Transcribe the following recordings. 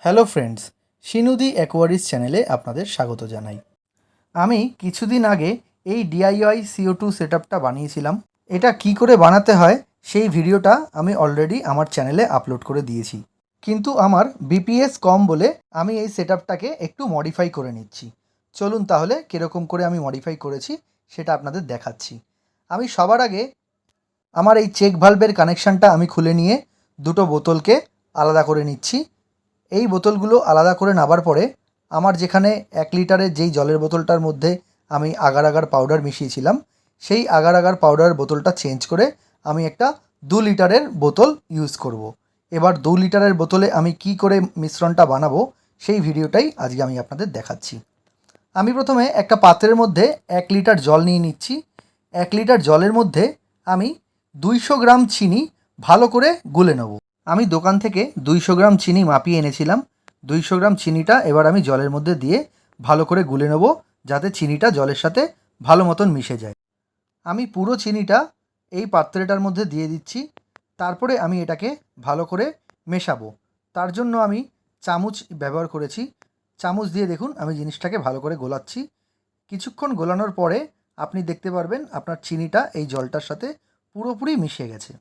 Hello friends, শিনুদি অ্যাকোয়ারিস চ্যানেলে আপনাদের স্বাগত জানাই। আমি কিছুদিন আগে এই ডিআইওয়াই CO2 সেটআপটা বানিয়েছিলাম। এটা কি করে বানাতে হয় সেই ভিডিওটা আমি অলরেডি আমার চ্যানেলে আপলোড করে দিয়েছি, কিন্তু আমার বিপিএস কম বলে আমি এই সেটআপটাকে একটু মডিফাই করে নিচ্ছি। চলুন তাহলে কীরকম করে আমি মডিফাই করেছি সেটা আপনাদের দেখাচ্ছি। আমি সবার আগে আমার এই চেক ভালভের কানেকশানটা আমি খুলে নিয়ে দুটো বোতলকে আলাদা করে নিচ্ছি। এই বোতলগুলো আলাদা করে নেবার পরে আমার যেখানে 1 লিটারের যেই জলের বোতলটার মধ্যে আমি আগার আগার পাউডার মিশিয়েছিলাম, সেই আগার আগার পাউডারের বোতলটা চেঞ্জ করে আমি একটা 2 লিটারের বোতল ইউজ করব। এবার 2 লিটারের বোতলে আমি কি করে মিশ্রণটা বানাবো সেই ভিডিওটাই আজকে আমি আপনাদের দেখাচ্ছি। আমি প্রথমে একটা পাত্রের মধ্যে 1 লিটার জল নিয়ে নিচ্ছি। 1 লিটার জলের মধ্যে আমি 200 গ্রাম চিনি ভালো করে গুলে নেব। আমি দোকান থেকে 200 গ্রাম চিনি মাপিয়ে এনেছিলাম। 200 গ্রাম চিনিটা এবার আমি জলের মধ্যে দিয়ে ভালো করে গুলে নেব, যাতে চিনিটা জলের সাথে ভালো মতন মিশে যায়। আমি পুরো চিনিটা এই পাত্রটার মধ্যে দিয়ে দিচ্ছি। তারপরে আমি এটাকে ভালো করে মেশাবো। তার জন্য আমি চামচ ব্যবহার করেছি। চামচ দিয়ে দেখুন আমি জিনিসটাকে ভালো করে গোলাচ্ছি। কিছুক্ষণ গোলানোর পরে আপনি দেখতে পারবেন আপনার চিনিটা এই জলটার সাথে পুরোপুরি মিশে গেছে।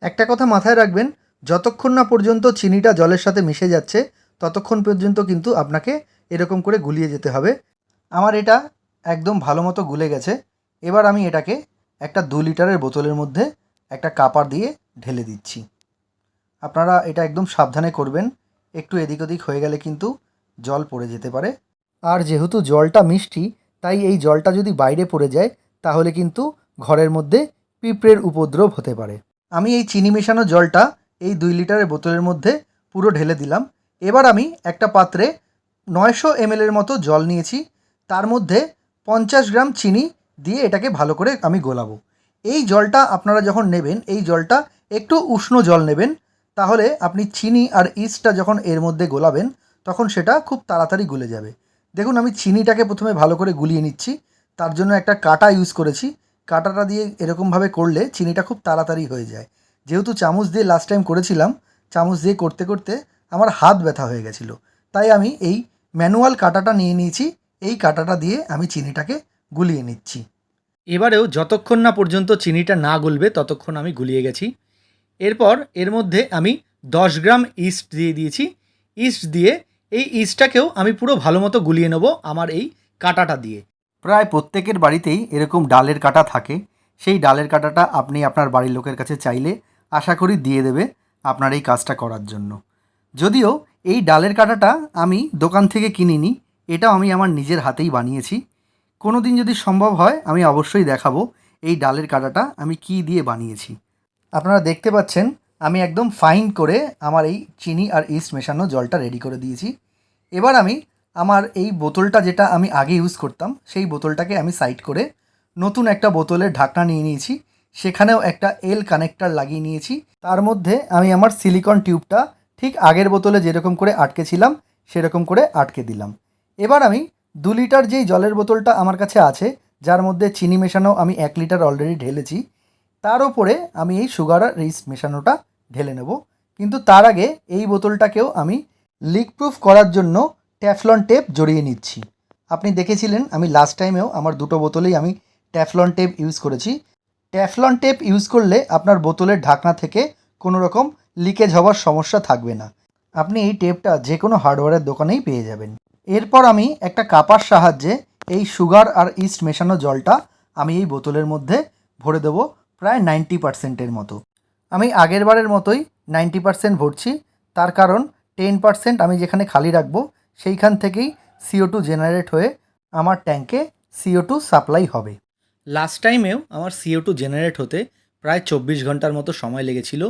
একটা কথা মাথায় রাখবেন, যতক্ষণ না পর্যন্ত চিনিটা জলের সাথে মিশে যাচ্ছে ততক্ষণ পর্যন্ত কিন্তু আপনাকে এরকম করে গুলিয়ে যেতে হবে। আমার এটা একদম ভালো মতো গুলে গেছে। এবার আমি এটাকে একটা 2 লিটারের বোতলের মধ্যে একটা কাপড় দিয়ে ঢেলে দিচ্ছি। আপনারা এটা একদম সাবধানে করবেন, একটু এদিক ওদিক হয়ে গেলে কিন্তু জল পড়ে যেতে পারে। আর যেহেতু জলটা মিষ্টি, তাই এই জলটা যদি বাইরে পড়ে যায় তাহলে কিন্তু ঘরের মধ্যে পিঁপড়ের উপদ্রব হতে পারে। আমি এই চিনি মেশানো জলটা এই 2 লিটারের বোতলের মধ্যে পুরো ঢেলে দিলাম। এবার আমি একটা পাত্রে 900 ml মতো জল নিয়েছি। তার মধ্যে 50 গ্রাম চিনি দিয়ে এটাকে ভালো করে আমি গোলাবো। এই জলটা আপনারা যখন নেবেন, এই জলটা একটু উষ্ণ জল নেবেন, তাহলে আপনি চিনি আর ইস্টটা যখন এর মধ্যে গোলাবেন তখন সেটা খুব তাড়াতাড়ি গলে যাবে। দেখুন আমি চিনিটাকে প্রথমে ভালো করে গুলিয়ে নিচ্ছি। তার জন্য একটা কাঁটা ইউজ করেছি। কাঁটাটা দিয়ে এরকমভাবে করলে চিনিটা খুব তাড়াতাড়ি হয়ে যায়। যেহেতু চামচ দিয়ে লাস্ট টাইম করেছিলাম, চামচ দিয়ে করতে করতে আমার হাত ব্যথা হয়ে গেছিলো, তাই আমি এই ম্যানুয়াল কাঁটাটা নিয়ে নিয়েছি। এই কাঁটাটা দিয়ে আমি চিনিটাকে গুলিয়ে নিচ্ছি। এবারেও যতক্ষণ না পর্যন্ত চিনিটা না গলবে ততক্ষণ আমি গুলিয়ে গেছি। এরপর এর মধ্যে আমি 10 গ্রাম ইস্ট দিয়ে দিয়েছি। ইস্ট দিয়ে এই ইস্টটাকেও আমি পুরো ভালো মতো গুলিয়ে নেব আমার এই কাঁটাটা দিয়ে। প্রায় প্রত্যেকের বাড়িতেই এরকম ডালের কাঁটা থাকে। সেই ডালের কাঁটাটা আপনি আপনার বাড়ির লোকের কাছে চাইলে আশা করি দিয়ে দেবে আপনার এই কাজটা করার জন্য। যদিও এই ডালের কাঁটাটা আমি দোকান থেকে কিনিনি, এটাও আমি আমার নিজের হাতেই বানিয়েছি। কোনো দিন যদি সম্ভব হয় আমি অবশ্যই দেখাবো এই ডালের কাঁটাটা আমি কী দিয়ে বানিয়েছি। আপনারা দেখতে পাচ্ছেন আমি একদম ফাইন করে আমার এই চিনি আর ইস্ট মেশানো জলটা রেডি করে দিয়েছি। এবার আমি আমার এই বোতলটা যেটা আমি আগে ইউজ করতাম সেই বোতলটাকে আমি সাইড করে নতুন একটা বোতলের ঢাকনা নিয়ে নিয়েছি। সেখানেও একটা এল কানেক্টর লাগিয়ে নিয়েছি। তার মধ্যে আমি আমার সিলিকন টিউবটা ঠিক আগের বোতলে যেরকম করে আটকেছিলাম সেরকম করে আটকে দিলাম। এবার আমি 2 লিটার যেই জলের বোতলটা আমার কাছে আছে, যার মধ্যে চিনি মেশানো আমি 1 লিটার অলরেডি ঢেলেছি, তার ওপরে আমি এই সুগার আর ইস্ট মেশানোটা ঢেলে নেব। কিন্তু তার আগে এই বোতলটাকেও আমি লিক প্রুফ করার জন্য ট্যাফলন টেপ জড়িয়ে নিচ্ছি। আপনি দেখেছিলেন আমি লাস্ট টাইমেও আমার দুটো বোতলেই আমি ট্যাফলন টেপ ইউজ করেছি। ট্যাফলন টেপ ইউজ করলে আপনার বোতলের ঢাকনা থেকে কোনো রকম লিকেজ হওয়ার সমস্যা থাকবে না। আপনি এই টেপটা যে কোনো হার্ডওয়্যারের দোকানেই পেয়ে যাবেন। এরপর আমি একটা কাপার সাহায্যে এই সুগার আর ইস্ট মেশানো জলটা আমি এই বোতলের মধ্যে ভরে দেবো প্রায় 90%-এর মতো। আমি আগের বারের মতোই 90% ভরছি। তার কারণ 10% আমি যেখানে খালি রাখবো সেইখান থেকেই CO2 জেনারেট হয়ে আমার ট্যাঙ্কে CO2 সাপ্লাই হবে। লাস্ট টাইমেও আমার CO2 জেনারেট হতে প্রায় 24 ঘন্টার মতো সময় লেগেছিল।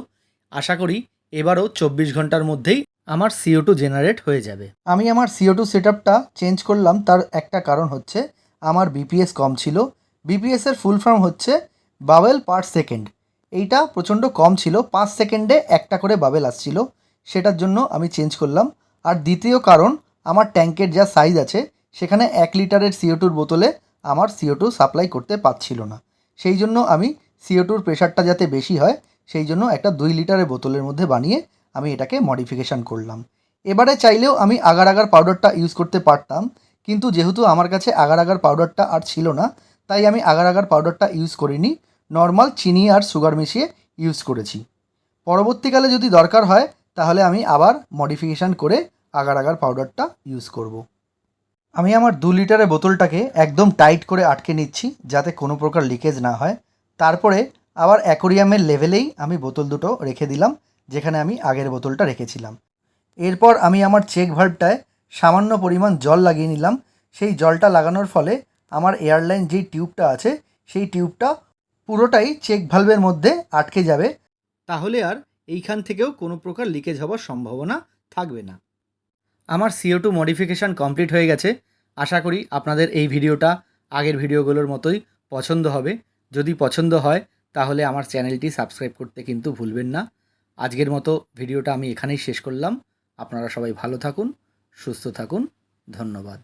আশা করি এবারও 24 ঘন্টার মধ্যেই আমার CO2 জেনারেট হয়ে যাবে। আমি আমার CO2 সেটআপটা চেঞ্জ করলাম, তার একটা কারণ হচ্ছে আমার বিপিএস কম ছিল। বিপিএসের ফুল ফর্ম হচ্ছে বাবেল পার সেকেন্ড। এইটা প্রচণ্ড কম ছিল, 5 সেকেন্ডে একটা করে বাবেল আসছিল, সেটার জন্য আমি চেঞ্জ করলাম। আর দ্বিতীয় কারণ, আমার ট্যাঙ্কের যা সাইজ আছে সেখানে 1 লিটারের CO2 বোতলে আমার CO2 সাপ্লাই করতে পারছিল না। সেই জন্য আমি CO2 প্রেশারটা যাতে বেশি হয় সেই জন্য একটা 2 লিটারের বোতলের মধ্যে বানিয়ে আমি এটাকে মডিফিকেশান করলাম। এবারে চাইলেও আমি আগার আগার পাউডারটা ইউজ করতে পারতাম, কিন্তু যেহেতু আমার কাছে আগার আগার পাউডারটা আর ছিল না, তাই আমি আগার আগার পাউডারটা ইউজ করিনি, নর্মাল চিনি আর সুগার মিশিয়ে ইউজ করেছি। পরবর্তীকালে যদি দরকার হয় তাহলে আমি আবার মডিফিকেশান করে আগার আগার পাউডারটা ইউজ করব। আমি আমার 2 লিটারের বোতলটাকে একদম টাইট করে আটকে নিচ্ছি যাতে কোনো প্রকার লিকেজ না হয়। তারপরে আবার অ্যাকোরিয়ামের লেভেলেই আমি বোতল দুটো রেখে দিলাম যেখানে আমি আগের বোতলটা রেখেছিলাম। এরপর আমি আমার চেক ভাল্বটায় সামান্য পরিমাণ জল লাগিয়ে নিলাম। সেই জলটা লাগানোর ফলে আমার এয়ারলাইন যেই টিউবটা আছে সেই টিউবটা পুরোটাই চেক ভালভের মধ্যে আটকে যাবে। তাহলে আর এইখান থেকেও কোনো প্রকার লিকেজ হওয়ার সম্ভাবনা থাকবে না। আমার CO2 মডিফিকেশান কমপ্লিট হয়ে গেছে। আশা করি আপনাদের এই ভিডিওটা আগের ভিডিওগুলোর মতোই পছন্দ হবে। যদি পছন্দ হয় তাহলে আমার চ্যানেলটি সাবস্ক্রাইব করতে কিন্তু ভুলবেন না। আজকের মতো ভিডিওটা আমি এখানেই শেষ করলাম। আপনারা সবাই ভালো থাকুন, সুস্থ থাকুন। ধন্যবাদ।